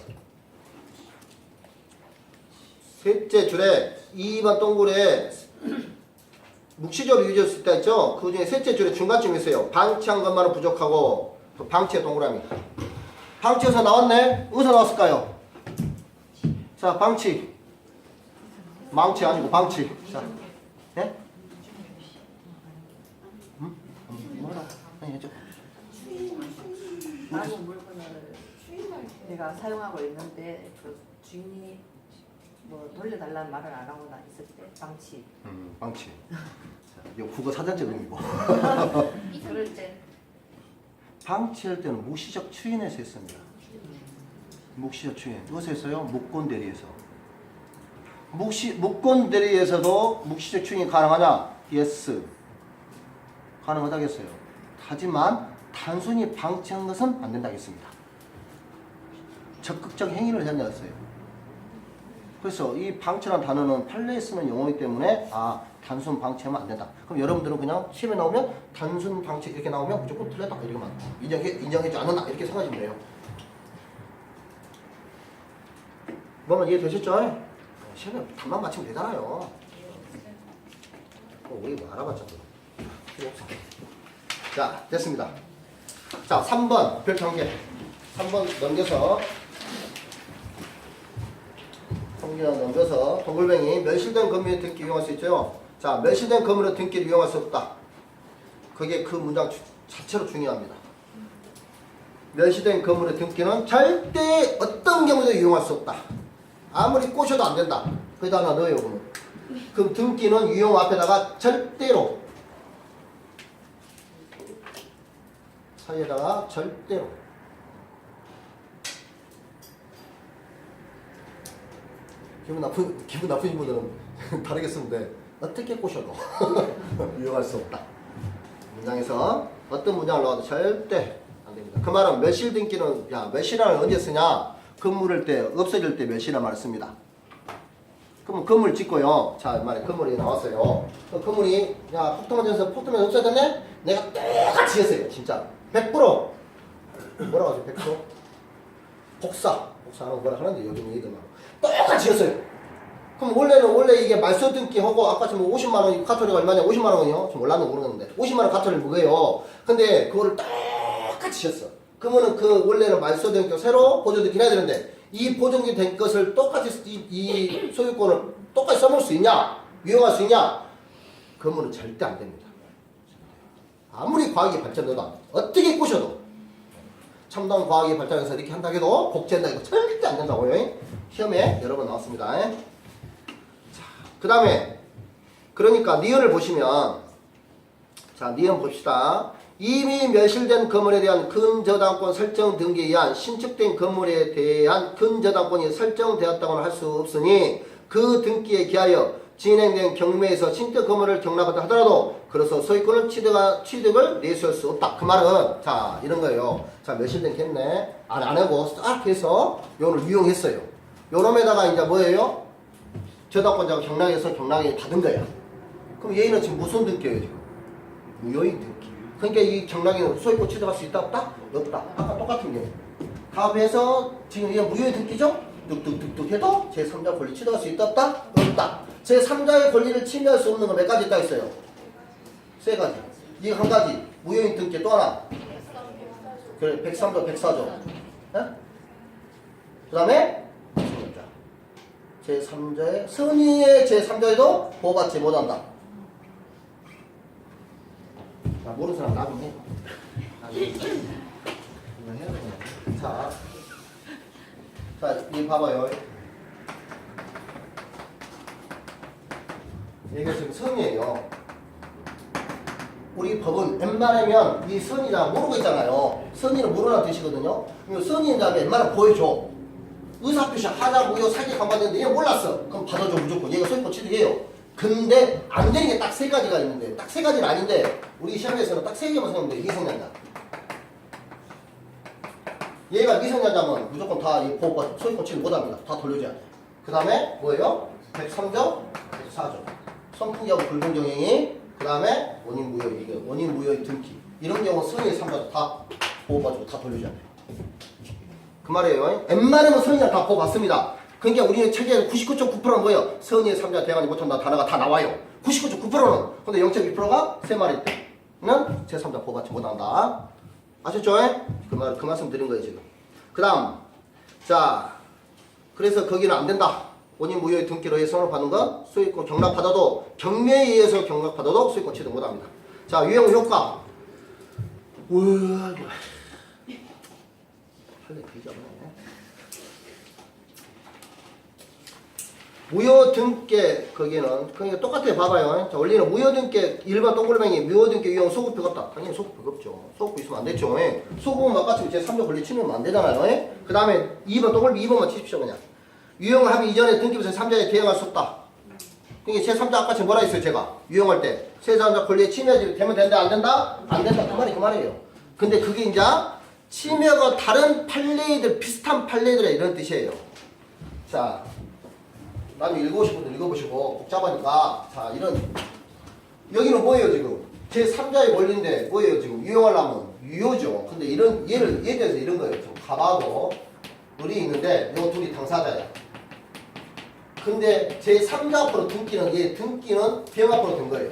셋째 줄에 2번 동굴에 묵시적으로 이루어졌을 때 있죠? 그 중에 셋째 줄에 중간쯤에 있어요. 방치한 것만은 부족하고 또 방치의 동그라미 방치에서 나왔네? 어디서 나왔을까요? 자 방치 망치 아니고 방치 자 예? 뭐라? 아니 해줘 다른 물건을 내가 사용하고 있는데 그 주인이 뭐 돌려달라는 말을 안 하고 나 있을 때 방치. 방치. 자, 이거 국어 사전적 의미고. 그럴 때 방치할 때는 묵시적 추인에서 했습니다. 묵시적 추인. 어디서 했어요? 묵권 대리에서. 묵권 대리에서도 묵시적 추인이 가능하냐? yes. 가능하다겠어요. 하지만 단순히 방치한 것은 안 된다겠습니다. 적극적 행위를 했냐였어요. 그래서 이 방치라는 단어는 판례에 쓰는 용어이기 때문에 단순 방치하면 안 된다. 그럼 여러분들은 그냥 시험에 나오면 단순 방치 이렇게 나오면 무조건 틀렸다 이렇게만 인정해주지 않는다 이렇게 생각하시면 돼요. 뭐만 이해되셨죠? 시험에 답만 맞추면 되잖아요. 우리 뭐 알아봤자 필요 없어. 자 됐습니다. 자 3번 별경계 3번 넘겨서 동글뱅이 멸실된 건물의 등기 이용할 수 있죠. 자 멸실된 건물의 등기를 이용할 수 없다. 그게 그 문장 자체로 중요합니다. 멸시된 건물의 등기는 절대 어떤 경우도 이용할 수 없다. 아무리 꼬셔도 안 된다. 거기다 하나 넣어요. 그럼 등기는 유용 앞에다가 절대로 사이에다가 절대로 기분 나쁘신 분들은 다르게 쓰면 돼. 어떻게 꼬셔도 유용할 수 없다. 문장에서 어떤 문장을 넣어도 절대 안 됩니다. 그 말은 멸실 등기는 멸실을 언제 쓰냐? 건물을 때 없어질 때 멸실이라는 말을 씁니다. 그럼 건물 짓고요. 자, 말에 건물이 나왔어요. 그 건물이 폭탄 맞아서 폭탄이 없어졌네? 내가 똑같이 했어요. 진짜 100% 뭐라고 하죠? 100%? 복사하는 거 뭐라 하는데 요즘 얘기들만 똑같이 했어요. 그럼 원래 이게 말소 등기하고 아까 지금 50만원 카톨리가 얼마냐? 50만원이요? 좀 올랐는지 모르겠는데 50만원 카톨리 무게요. 근데 그거를 똑같이 했어. 그러면은 그 원래는 말소 등기 새로 보존 등기 해야 되는데 이 보존기 된 것을 똑같이 이 소유권을 똑같이 써먹을 수 있냐? 유용할 수 있냐? 그러면은 절대 안 됩니다. 아무리 과학이 발전돼도 안 돼. 어떻게 꼬셔도 첨단 과학이 발전해서 이렇게 한다 해도 복제한다 이거 절대 안 된다고요. 시험에 여러 번 나왔습니다. 자, 그 다음에 그러니까 니은을 보시면 자 니은 봅시다. 이미 멸실된 건물에 대한 근저당권 설정 등기에 의한 신축된 건물에 대한 근저당권이 설정되었다고는 할 수 없으니 그 등기에 기하여 진행된 경매에서 신축 건물을 경납하다 하더라도 그래서 소유권을 취득을 내수할 수 없다. 그 말은 자 이런 거예요. 자 멸실된 게 했네. 안 하고 딱 해서 요걸 유용했어요. 요놈에다가 이제 뭐예요? 저당권자가 경락에서 경락에 받은 거야. 그럼 얘는 지금 무슨 등기예요 지금? 무효인 등기. 그러니까 이 경락에는 소유권 취득할 수 있다 없다? 없다. 아까 똑같은 게. 답에서 지금 이게 무효인 등기죠? 뚝뚝뚝뚝 해도 제3자 권리 취득할 수 있다 없다? 없다. 제3자의 권리를 침해할 수 없는 거 몇 가지 있다 했어요? 세 가지. 이거 한 가지. 무효인 등기 또 하나. 그래 103조 104조. 그 다음에 제3자의 선의의 제3자에도 보호받지 못한다. 자, 모르는 사람 나좀 해. 자, 이 봐봐요. 이게 지금 선이에요. 우리 법은 웬만하면 이 선이랑 모르고 있잖아요. 선이는 모르는 뜻이거든요. 선이인 다음에 웬만하면 보여줘. 의사표시 하자 무효 사기 강화되는데 얘 몰랐어. 그럼 받아줘 무조건. 얘가 소유권 취득해요. 근데 안 되는 게 딱 세 가지가 있는데 딱 세 가지는 아닌데 우리 시험에서는 딱 세 개만 세우면 돼. 미성년자. 얘가 미성년자면 무조건 다 이 보호권 소유권 취득 못합니다. 다 돌려줘야 돼. 그 다음에 뭐예요? 103조, 104조. 선풍기하고 불공정행위. 그 다음에 원인 무효 이거 원인 무효의 등기. 이런 경우 선의의 3자도 다 보호받고 다 돌려줘야 돼. 그 말이에요. 웬만하면 선의를 다 보호받습니다. 그러니까 우리의 체계의 99.9%는 뭐예요? 선의의 3자 대응하지 못한다 단어가 다 나와요. 99.9%는. 근데 0.2%가 세 마리 때는 제3자 보호받지 못한다. 아셨죠? 그 말씀 드린 거예요 지금. 그 다음 자 그래서 거기는 안 된다. 원인 무효의 등기로 해서 선을 받는 건 소유권 경락받아도 경매에 의해서 경락받아도 소유권 취득 못합니다. 자 유형 효과. 우와 할래 되지 않네. 무효 등기 거기는 그러니까 똑같아요. 봐봐요. 자 원리는 무효 등기 일반 동그라미 무효 등기 유형 소급표가 없다. 당연히 소급표가 없죠. 소급표 있으면 안 되죠. 소급은 아까처럼 제 3조 권리 침해하면 안 되잖아요. 그 다음에 2번 동그라미 2번만 치십시오 그냥. 유형을 하기 이전에 등기부에서 3자에 대응할 수 없다. 그러니까 제3자 아까 뭐라 했어요 제가 유형할 때 제3자 권리에 침해되면 된다 안 된다? 안 된다. 그 말이 그 말이에요. 근데 그게 이제 침해가 다른 판례들 비슷한 판례들의 이런 뜻이에요. 자 나중에 읽어보시고 읽어보시고 복잡하니까 자 이런 여기는 뭐예요 지금 제3자의 권리인데 뭐예요 지금 유용하려면 유효죠. 근데 이런 얘에 대해서 이런 거예요. 지금 가바고 을이 있는데 요 둘이 당사자야. 근데 제3자 앞으로 등기는 얘 등기는 병 앞으로 된 거예요.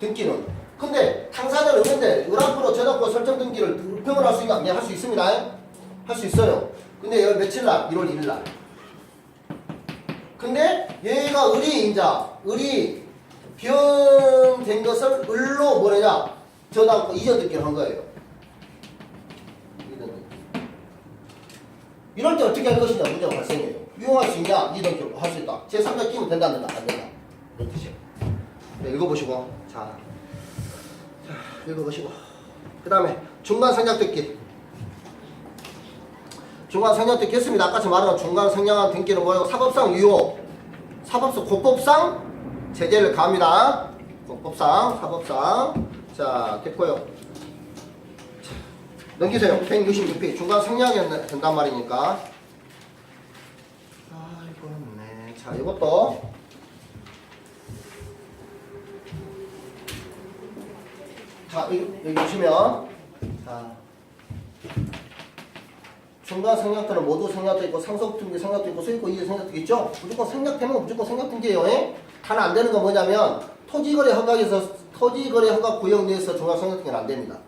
등기는 근데 당사자는 없는데 을 앞으로 저작권 설정 등기를 병을 할 수 있나? 네, 할 수 있습니다. 할 수 있어요. 근데 얘가 며칠 날? 1월 1일 날. 근데 얘가 을이 변된 것을 을로 뭐냐 저당고 이전 듣기를 한 거예요. 이럴 때 어떻게 할 것이냐 문제가 발생해요. 이용할 수 있냐? 이전 듣기로 할 수 있다. 제3자 끼면 된다 안 된다? 안 된다. 이런 뜻이에요. 네, 읽어보시고 자 읽어보시고 그 다음에 중간 생략 듣기. 중간 생략 듣기 했습니다. 아까 말한 중간 생략한 등기는 뭐예요? 사법상 유효, 사법상 고법상 제재를 가합니다. 고법상, 사법상. 자, 됐고요. 자, 넘기세요. 166페이지. 중간 생략이 된단 말이니까. 아이고, 네. 자, 이것도. 자, 여기 보시면. 자. 중간 생략들은 모두 생략도 있고 상속등기 생략도 있고 수익고 이전 생략도 있죠. 무조건 생략되면 무조건 생략등기예요. 하나 안 되는 건 뭐냐면 토지거래 허가에서 토지거래 허가 구역 내에서 중간 생략등기는 안 됩니다.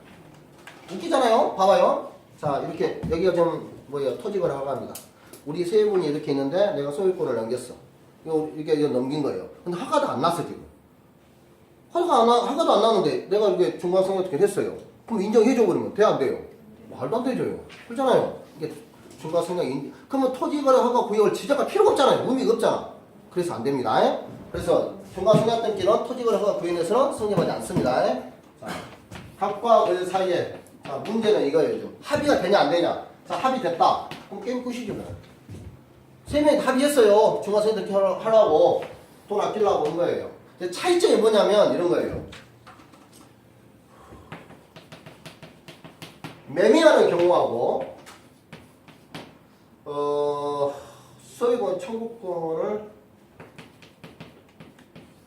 웃기잖아요. 봐봐요. 자 이렇게 여기가 좀 뭐예요? 토지거래 허가입니다. 우리 세 분이 이렇게 있는데 내가 소유권을 넘겼어. 이거 넘긴 거예요. 근데 허가도 안 났어 지금. 허가도 안 나는데 내가 이게 중간 생략등기를 했어요. 그럼 인정해줘 버리면 돼 안 돼요? 말도 안 되죠. 그렇잖아요. 이게 중간 생략이 그러면 토지거래 허가 구역을 지적할 필요가 없잖아요. 의미가 없잖아. 그래서 안 됩니다. 그래서 중간 생략 등기는 토지거래 허가 구역에서는 성립하지 않습니다. 자, 갑과 을 사이에 자, 문제는 이거예요. 합의가 되냐 안 되냐. 자, 합의됐다. 그럼 게임 끝이죠. 세 명이 합의했어요. 중간 생략 등기 하라고 돈 아끼려고 온 거예요. 차이점이 뭐냐면 이런 거예요. 매매하는 경우하고 소유권 청구권을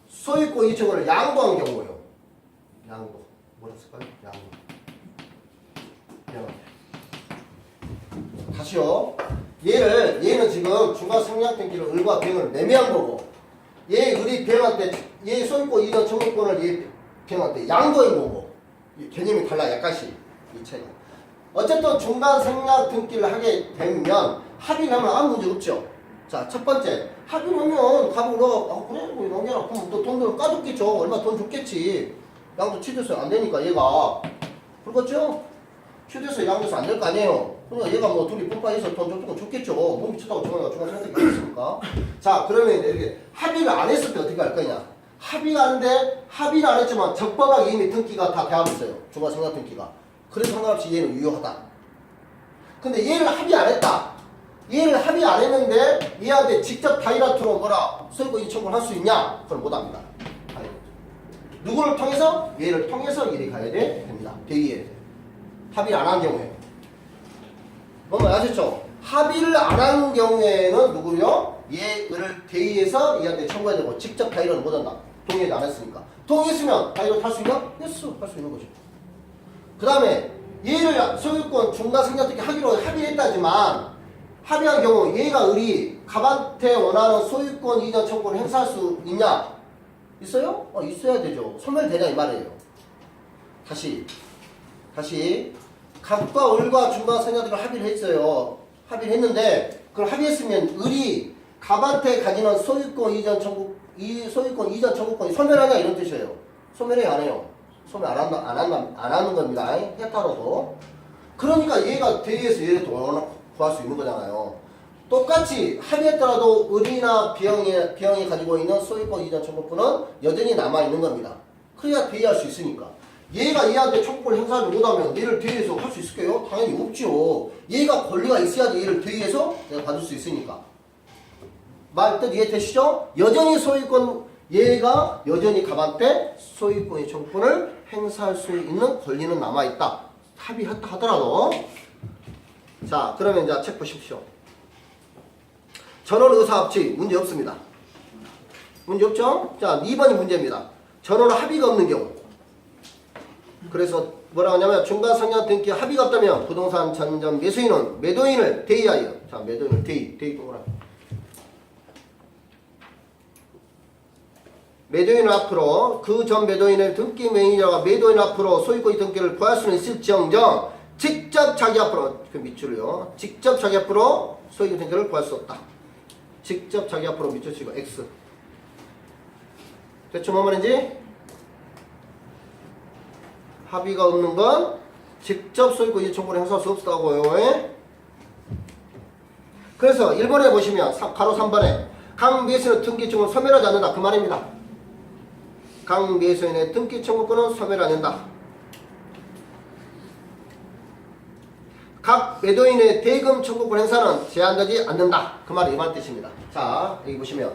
소유권 이청을 양도한 경우예요. 양도 뭐라 쓸까요? 양도. 다시요. 얘는 지금 중간 생략 등기를 을과 병을 매매한 거고 얘 을이 병할 때 얘 소유권 이전 청구권을 얘 병할 때 양도한 거고 개념이 달라 약간씩 이 차이가. 어쨌든 중간 생략 등기를 하게 되면 합의를 하면 아무 문제 없죠. 자, 첫 번째 합의를 하면 갑으로 그래 뭐 넘겨라. 그럼 또 돈을 까줬겠죠. 얼마 돈 줬겠지. 양도 취득세 안 되니까 얘가 그렇겠죠? 취득세 양도세 안 될 거 아니에요. 그러니까 얘가 뭐 둘이 뿜빠해서 돈 줬던 거 줬겠죠. 몸이 쳤다고 중간 생략 등기 했으니까. 자, 그러면 이렇게 합의를 안 했을 때 어떻게 할 거냐? 합의가 하는데 합의를 안 했지만 적법하게 이미 등기가 다 돼하고 있어요. 중간 생략 등기가. 그래서 상관없이 얘는 유효하다. 근데 얘를 합의 안 했다. 얘를 합의 안 했는데 얘한테 직접 다이라트로 뭐라 소유권 이전 청구를 할 수 있냐? 그걸 못 합니다. 누구를 통해서? 얘를 통해서 일이 가야 됩니다. 대의에 합의를 안 한 경우에. 뭔가 아셨죠? 합의를 안 한 경우에는 누구요? 얘를 대의에서 얘한테 청구해야 되고 직접 다이라트 못 한다. 동의하지 않았으니까. 동의했으면 다이라트 할 수 있냐? 예스! 할 수 있는 거죠. 그 다음에 얘를 소유권 중간 생략 등기 하기로 합의했다지만 합의한 경우 얘가 을이 갑한테 원하는 소유권 이전 청구를 행사할 수 있냐? 있어요? 있어야 되죠. 소멸되냐 이 말이에요. 다시 갑과 을과 중간 생략 등기를 합의를 했어요. 합의를 했는데 그걸 합의했으면 을이 갑한테 가지는 소유권 이전 청구 이 소유권 이전 청구권이 소멸하냐 이런 뜻이에요. 소멸해 안 해요? 소멸 안 하는 겁니다. 했다라도. 그러니까 얘가 대리해서 얘를 구할 수 있는 거잖아요. 똑같이 합의했더라도 을이나 비형이 가지고 있는 소유권 이전 청구권은 여전히 남아있는 겁니다. 그래야 대의할 수 있으니까. 얘가 얘한테 청구권을 행사하지 못하면 얘를 대의해서 할 수 있을까요? 당연히 없죠. 얘가 권리가 있어야지 얘를 대의해서 내가 받을 수 있으니까. 말 뜻 이해되시죠? 여전히 소유권 얘가 여전히 갑한테 소유권의 청구권을 행사할 수 있는 권리는 남아있다. 합의했다 하더라도. 자, 그러면 이제 책 보십시오. 전원 의사합치 문제 없습니다. 문제 없죠? 자, 2번이 문제입니다. 전원 합의가 없는 경우. 그래서 뭐라고 하냐면 중간 생략 등기 합의가 없다면 부동산 전전 매수인은 매도인을 대의하여. 자, 매도인을 대의 동그라미. 매도인 앞으로 그 전 매도인의 등기 매니저가 매도인 앞으로 소유권 등기를 구할 수는 있을지언정 직접 자기 앞으로 그 밑줄이요. 직접 자기 앞으로 소유권 등기를 구할 수 없다. 직접 자기 앞으로 밑줄 치고 X. 대충 뭐 말인지? 합의가 없는 건 직접 소유권 이해 청구를 행사할 수 없다고요. 예? 그래서 1번에 보시면 가로 3번에 각 매수인의 등기 청구는 소멸하지 않는다 그 말입니다. 각 매수인의 등기 청구권은 소멸하지 않는다. 각 매도인의 대금 청구권 행사는 제한되지 않는다 그 말이 이 말 뜻입니다. 자 여기 보시면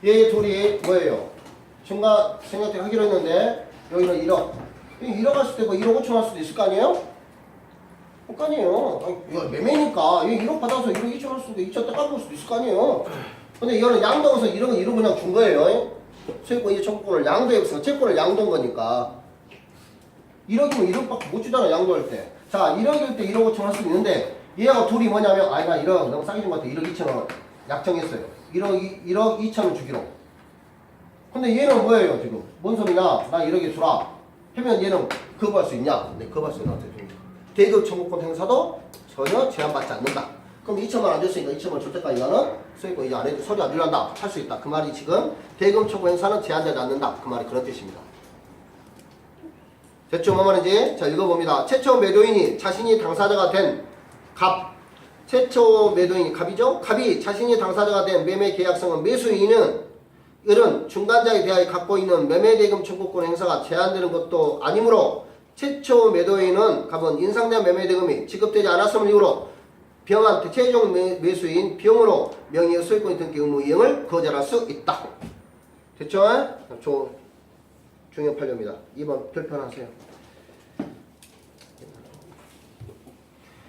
얘 둘이 뭐예요? 중간 생략 하기로 했는데 여기는 1억 1억 할 수도 있고 1억 5천 할 수도 있을 거 아니에요? 할 거 아니에요. 아니, 이거 매매니까 얘 1억 받아서 1억 2천 할 수도 있고 2천 떼까볼 수도 있을 거 아니에요. 근데 이거는 양도해서 1억 그냥 준 거예요. 소유권 이해 청구권을 양도해서 채권을 양도한 거니까 1억이면 1억밖에 못 주잖아 양도할 때. 자 1억일 때 1억 5천 할 수도 있는데 얘하고 둘이 뭐냐면 아니 나 1억 너무 싸게 준 것 같아 1억 2천 원 약정했어요. 1억 2천 원 주기로. 근데 얘는 뭐예요 지금? 뭔 소리냐? 나 1억에 주라. 하면 얘는 거부할 수 있냐? 네 거부할 수 있는 것 대급 청구권 행사도 전혀 제한받지 않는다. 그럼 2천만 안 줬으니까 2천만 줄 때까지 나는 소유권 이제 안 해도 소리 안 들란다. 할 수 있다. 그 말이 지금 대금 청구 행사는 제한되지 않는다. 그 말이 그런 뜻입니다. 됐죠? 뭐 말인지? 자 읽어봅니다. 최초 매도인이 자신이 당사자가 된 갑. 최초 매도인이 갑이죠? 갑이 자신이 당사자가 된 매매 계약성은 매수인은 이런 중간자에 대하여 갖고 있는 매매대금 청구권 행사가 제한되는 것도 아니므로 최초 매도인은 갑은 인상된 매매대금이 지급되지 않았음을 이유로 병한테 최종 매수인 병으로 명의의 소유권 등기 의무 이행을 거절할 수 있다. 됐죠? 중요한 판례입니다. 2번 별표하세요.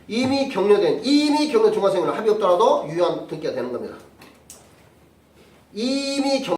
이미 격려된 중과생은 합의 없더라도 유효한 등기가 되는 겁니다. 이미